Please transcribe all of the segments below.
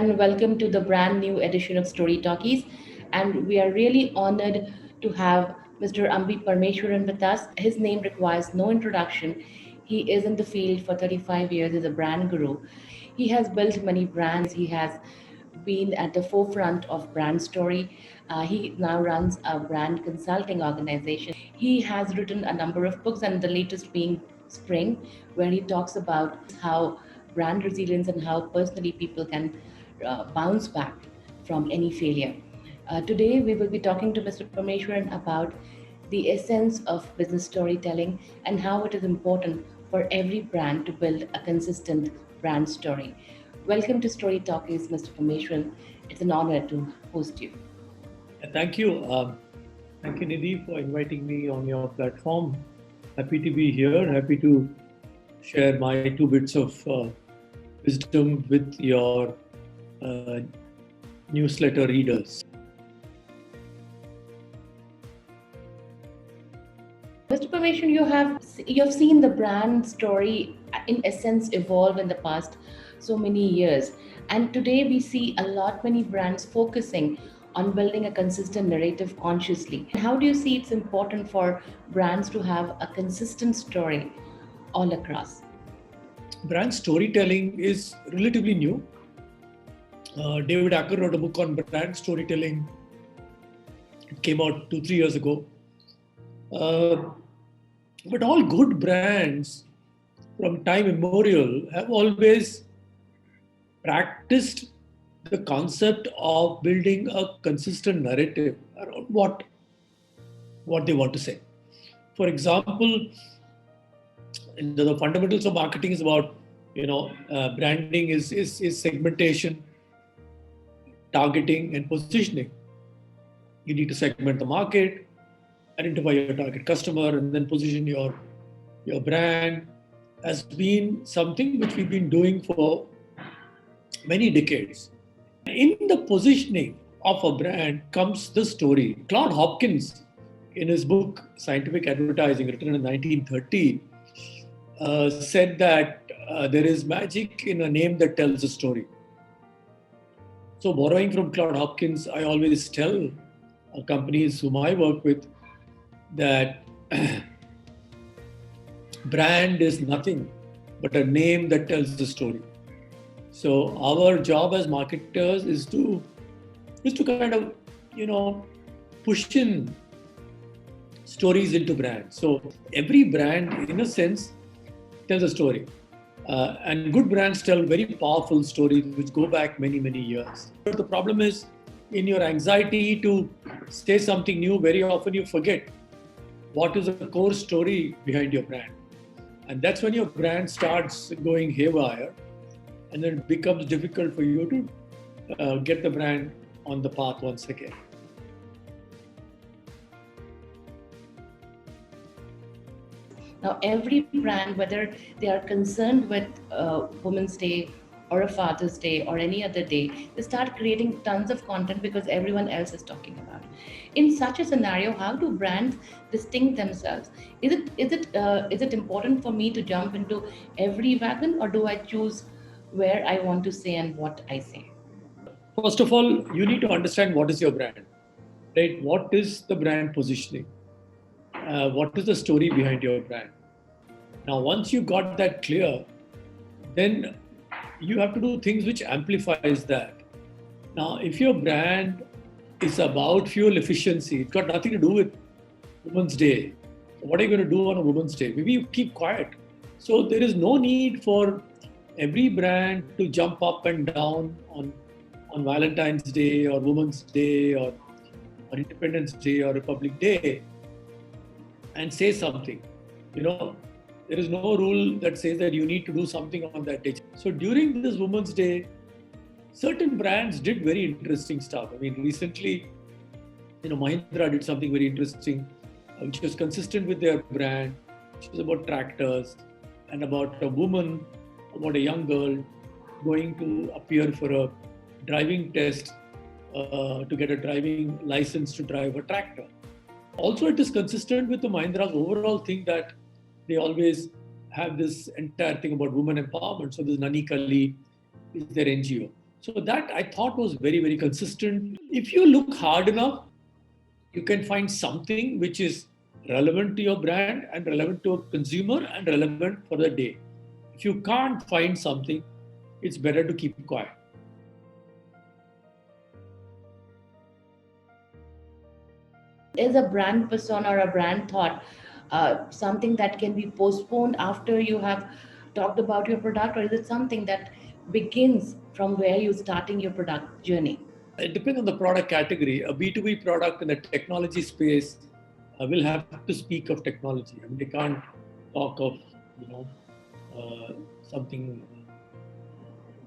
and welcome to the brand new edition of Story Talkies. And we are really honored to have Mr. Ambi Parmeshwaran with us. His name requires no introduction. He is in the field for 35 years as a brand guru. He has built many brands. He has been at the forefront of brand story. He now runs a brand consulting organization. He has written a number of books, and the latest being Spring, where he talks about how brand resilience and how personally people can bounce back from any failure. Today, we will be talking to Mr. Parmeshwaran about the essence of business storytelling and how it is important for every brand to build a consistent brand story. Welcome to Story Talkies, Mr. Parmeshwaran. It's an honor to host you. Thank you. Thank you, Nidhi, for inviting me on your platform. Happy to be here. Happy to share my two bits of wisdom with your newsletter readers. Mr. Parmeshwaran, you have seen the brand story in essence evolve in the past so many years, and today we see a lot many brands focusing on building a consistent narrative consciously. How do you see it's important for brands to have a consistent story all across? Brand storytelling is relatively new. David Acker wrote a book on brand storytelling. It came out 2-3 years ago. But all good brands from time immemorial have always practiced the concept of building a consistent narrative around what they want to say. For example, the fundamentals of marketing is about branding is segmentation, targeting, and positioning. You need to segment the market, identify your target customer, and then position your brand. Has been something which we've been doing for many decades. In the positioning of a brand comes the story. Claude Hopkins, in his book Scientific Advertising, written in 1930, said that there is magic in a name that tells a story. So, borrowing from Claude Hopkins, I always tell companies whom I work with that brand is nothing but a name that tells the story. So our job as marketers is to kind of push in stories into brands. So every brand, in a sense, tells a story, and good brands tell very powerful stories which go back many years. But the problem is, in your anxiety to say something new, very often you forget what is the core story behind your brand, and that's when your brand starts going haywire. And then it becomes difficult for you to get the brand on the path once again. Now, every brand, whether they are concerned with Women's Day or a Father's Day or any other day, they start creating tons of content because everyone else is talking about it. In such a scenario, how do brands distinct themselves? Is it important for me to jump into every wagon, or do I choose where I want to say and what I say? First of all, you need to understand what is your brand, right? What is the brand positioning? What is the story behind your brand? Now, once you got that clear, then you have to do things which amplifies that. Now, if your brand is about fuel efficiency, it's got nothing to do with Women's Day. What are you going to do on a Women's Day? Maybe you keep quiet. So there is no need for every brand to jump up and down on Valentine's Day or Women's Day or Independence Day or Republic Day and say something. There is no rule that says that you need to do something on that day. So during this Women's Day, certain brands did very interesting stuff. I mean, recently, Mahindra did something very interesting, which was consistent with their brand, which was about tractors and about a woman, about a young girl going to appear for a driving test to get a driving license to drive a tractor. Also, it is consistent with the Mahindra's overall thing that they always have this entire thing about women empowerment. So this Nani Kali is their NGO. So that I thought was very, very consistent. If you look hard enough, you can find something which is relevant to your brand and relevant to a consumer and relevant for the day. If you can't find something, it's better to keep quiet. Is a brand persona or a brand thought something that can be postponed after you have talked about your product, or is it something that begins from where you're starting your product journey? It depends on the product category. A B2B product in the technology space will have to speak of technology. I mean, they can't talk of, you know, something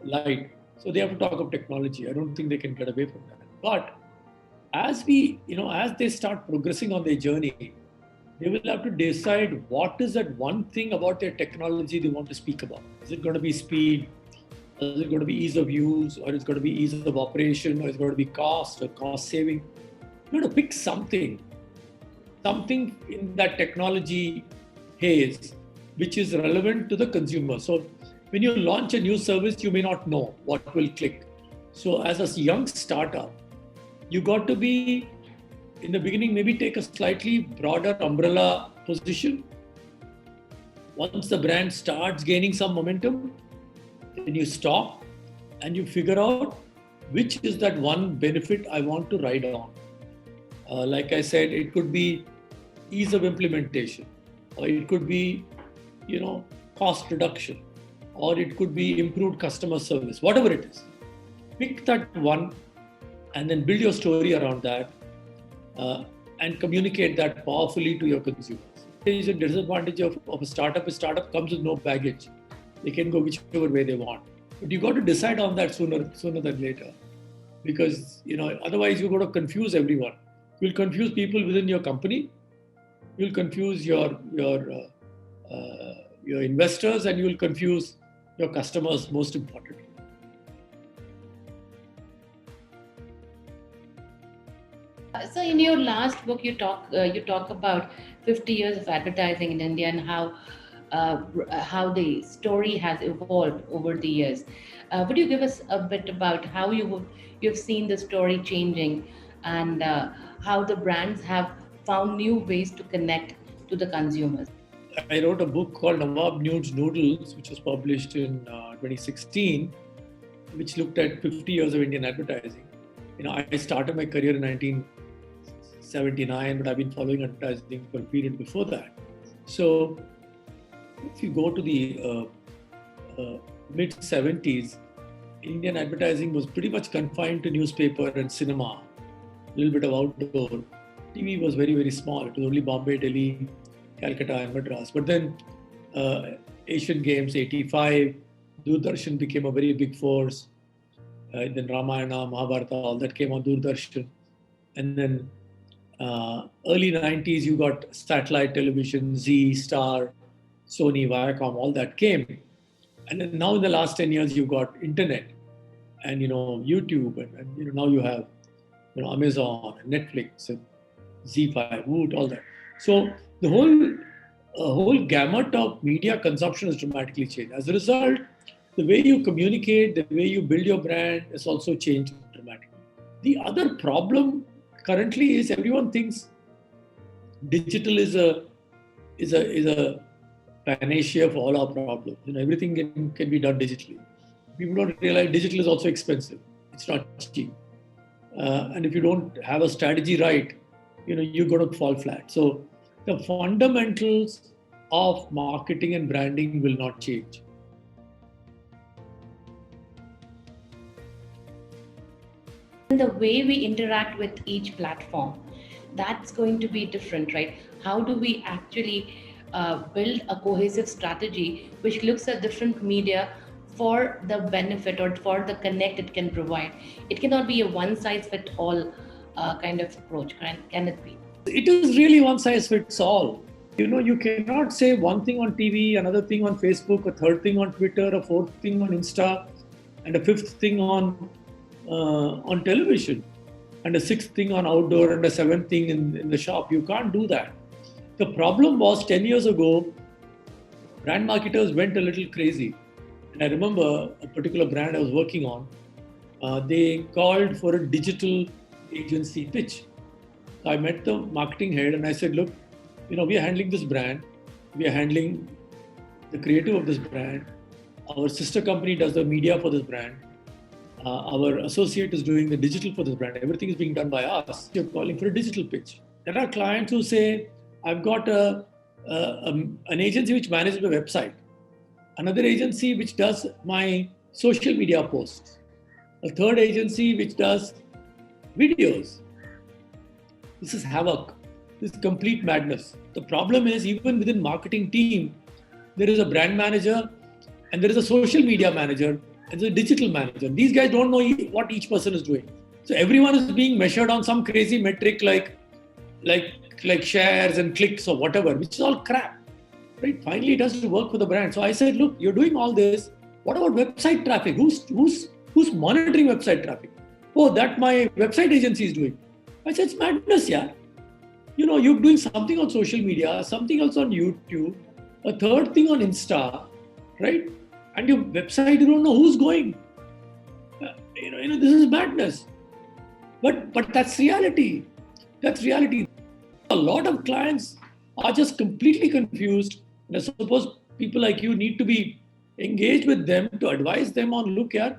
light. So they have to talk of technology. I don't think they can get away from that. But as they start progressing on their journey, they will have to decide what is that one thing about their technology they want to speak about. Is it going to be speed? Is it going to be ease of use, or is it going to be ease of operation, or is it going to be cost or cost saving? You got to pick something in that technology haze which is relevant to the consumer. So when you launch a new service, you may not know what will click. So as a young startup, you got to be in the beginning, maybe take a slightly broader umbrella position. Once the brand starts gaining some momentum, then you stop and you figure out which is that one benefit I want to ride on. Like I said, it could be ease of implementation, or it could be, cost reduction, or it could be improved customer service, whatever it is. Pick that one and then build your story around that, and communicate that powerfully to your consumers. There is a disadvantage of a startup. A startup comes with no baggage. They can go whichever way they want. But you got to decide on that sooner than later, because otherwise you're going to confuse everyone. You'll confuse people within your company. You'll confuse your investors, and you'll confuse your customers. Most importantly. So in your last book, you talk about 50 years of advertising in India and how the story has evolved over the years. Would you give us a bit about how you've seen the story changing, and how the brands have found new ways to connect to the consumers? I wrote a book called Nawab Nudes Noodles, which was published in 2016, which looked at 50 years of Indian advertising. I started my career in 1979, but I've been following advertising for a period before that. So, if you go to the mid 70s, Indian advertising was pretty much confined to newspaper and cinema, a little bit of outdoor. TV was very, very small. It was only Bombay, Delhi, Calcutta, and Madras. But then Asian Games '85, Doordarshan became a very big force. Then Ramayana, Mahabharata, all that came on Doordarshan. And then early 90s, you got satellite television, Z, Star, Sony, Viacom, all that came. And then now in the last 10 years, you've got internet and, YouTube, and now you have, Amazon, and Netflix, and Z5, Woot, all that. So the whole gamut of media consumption has dramatically changed. As a result, the way you communicate, the way you build your brand has also changed dramatically. The other problem currently is everyone thinks digital is a panacea for all our problems. Everything can be done digitally. People don't realize digital is also expensive. It's not cheap. And if you don't have a strategy right, you're going to fall flat. So the fundamentals of marketing and branding will not change. The way we interact with each platform, that's going to be different, right? How do we actually build a cohesive strategy which looks at different media for the benefit or for the connect it can provide? It cannot be a one size fit all kind of approach, can it be? It is really one size fits all. You cannot say one thing on TV, another thing on Facebook, a third thing on Twitter, a fourth thing on Insta, and a fifth thing on television, and a sixth thing on outdoor, and a seventh thing in the shop. You can't do that. The problem was 10 years ago, brand marketers went a little crazy. And I remember a particular brand I was working on. they called for a digital agency pitch. So I met the marketing head and I said, look, we are handling this brand, we are handling the creative of this brand. Our sister company does the media for this brand. Our associate is doing the digital for this brand. Everything is being done by us. You're calling for a digital pitch. There are clients who say, I've got an agency which manages my website, another agency which does my social media posts, a third agency which does videos. This is havoc. This is complete madness. The problem is, even within marketing team, there is a brand manager and there is a social media manager and there's a digital manager. These guys don't know what each person is doing. So everyone is being measured on some crazy metric like shares and clicks or whatever, which is all crap. Right? Finally, it has to work for the brand. So I said, look, you're doing all this. What about website traffic? Who's monitoring website traffic? Oh, that my website agency is doing. I said, it's madness, yeah. You're doing something on social media, something else on YouTube, a third thing on Insta, right? And your website, you don't know who's going. This is madness. But that's reality. That's reality. A lot of clients are just completely confused. And I suppose people like you need to be engaged with them to advise them on, look, yeah,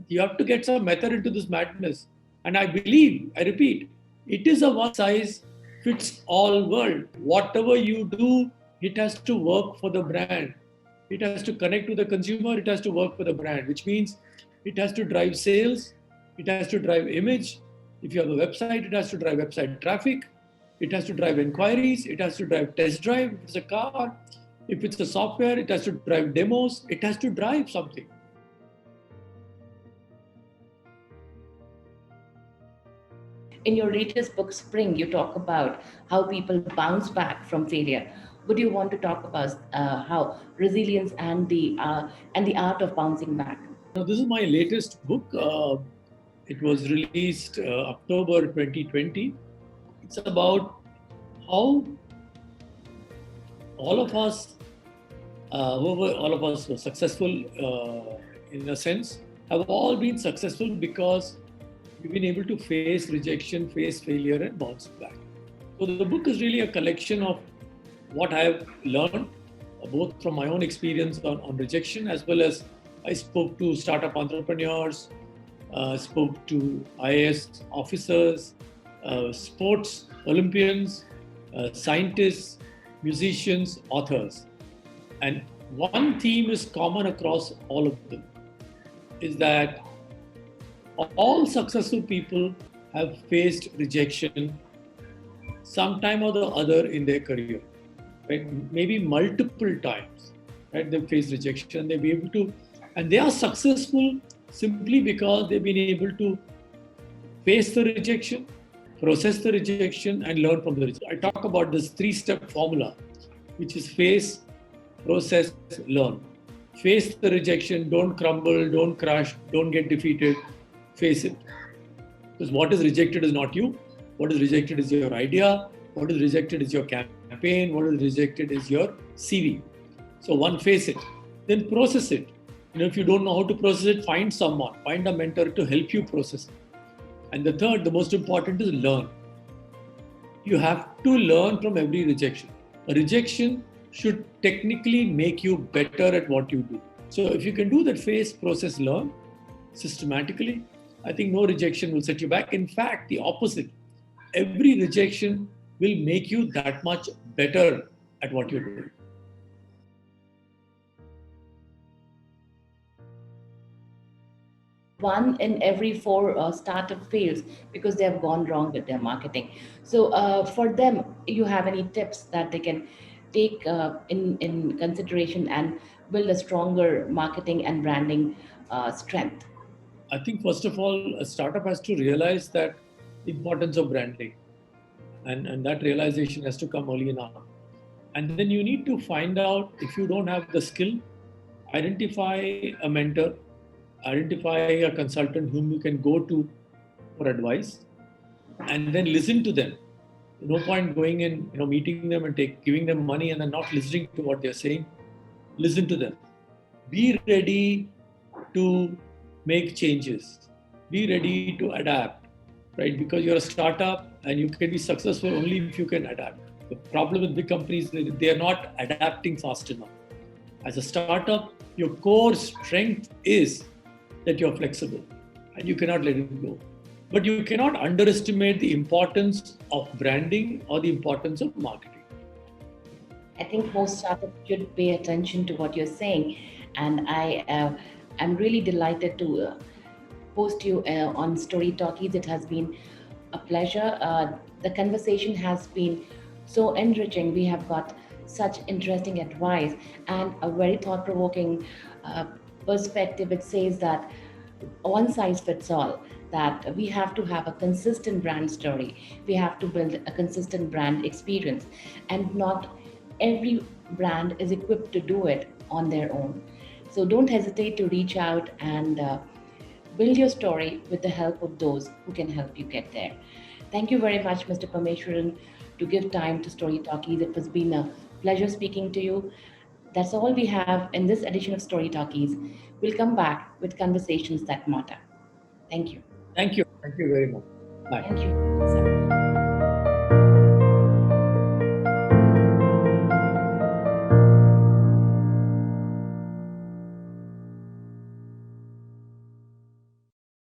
you have to get some method into this madness. And I repeat, it is a one size fits all world. Whatever you do, it has to work for the brand. It has to connect to the consumer. It has to work for the brand, which means it has to drive sales. It has to drive image. If you have a website, it has to drive website traffic. It has to drive inquiries. It has to drive test drive. If it's a car, if it's a software, it has to drive demos. It has to drive something. In your latest book, Spring, you talk about how people bounce back from failure. Would you want to talk about how resilience and the art of bouncing back? Now, this is my latest book. It was released October 2020. It's about how all of us were successful in a sense, have all been successful because we've been able to face rejection, face failure, and bounce back. So the book is really a collection of what I have learned, both from my own experience on rejection, as well as I spoke to startup entrepreneurs, spoke to IAS officers, sports Olympians, scientists, musicians, authors. And one theme is common across all of them, is that all successful people have faced rejection sometime or the other in their career, right? Maybe multiple times, right? They've faced rejection, they'll be able to, and they are successful simply because they've been able to face the rejection, process the rejection, and learn from the rejection. I talk about this 3-step formula, which is face, process, learn. Face the rejection, don't crumble, don't crash, don't get defeated, face it. Because what is rejected is not you. What is rejected is your idea. What is rejected is your campaign. What is rejected is your CV. So one, face it, then process it. If you don't know how to process it, find someone, find a mentor to help you process it. And the third, the most important, is learn. You have to learn from every rejection. A rejection should technically make you better at what you do. So if you can do that face, process, learn systematically, I think no rejection will set you back. In fact, the opposite. Every rejection will make you that much better at what you're doing. One in every 4 startup fails because they have gone wrong with their marketing. So for them, you have any tips that they can take in consideration and build a stronger marketing and branding strength? I think first of all, a startup has to realize that the importance of branding, and that realization has to come early enough. And then you need to find out, if you don't have the skill, identify a mentor, identify a consultant whom you can go to for advice, and then listen to them. No point going in, meeting them and giving them money and then not listening to what they're saying. Listen to them. Be ready to make changes, be ready to adapt, right? Because you're a startup and you can be successful only if you can adapt. The problem with big companies is they are not adapting fast enough. As a startup, your core strength is that you're flexible and you cannot let it go. But you cannot underestimate the importance of branding or the importance of marketing. I think most startups should pay attention to what you're saying, and I'm really delighted to host you on Story Talkies. It has been a pleasure. The conversation has been so enriching. We have got such interesting advice and a very thought-provoking uh, perspective. It says that one size fits all, that we have to have a consistent brand story, we have to build a consistent brand experience, and not every brand is equipped to do it on their own. So don't hesitate to reach out and build your story with the help of those who can help you get there. Thank you very much, Mr. Parmeshwaran, to give time to Story Talkies. It has been a pleasure speaking to you. That's all we have in this edition of Story Talkies. We'll come back with conversations that matter. Thank you. Thank you. Thank you very much. Bye. Thank you, sir.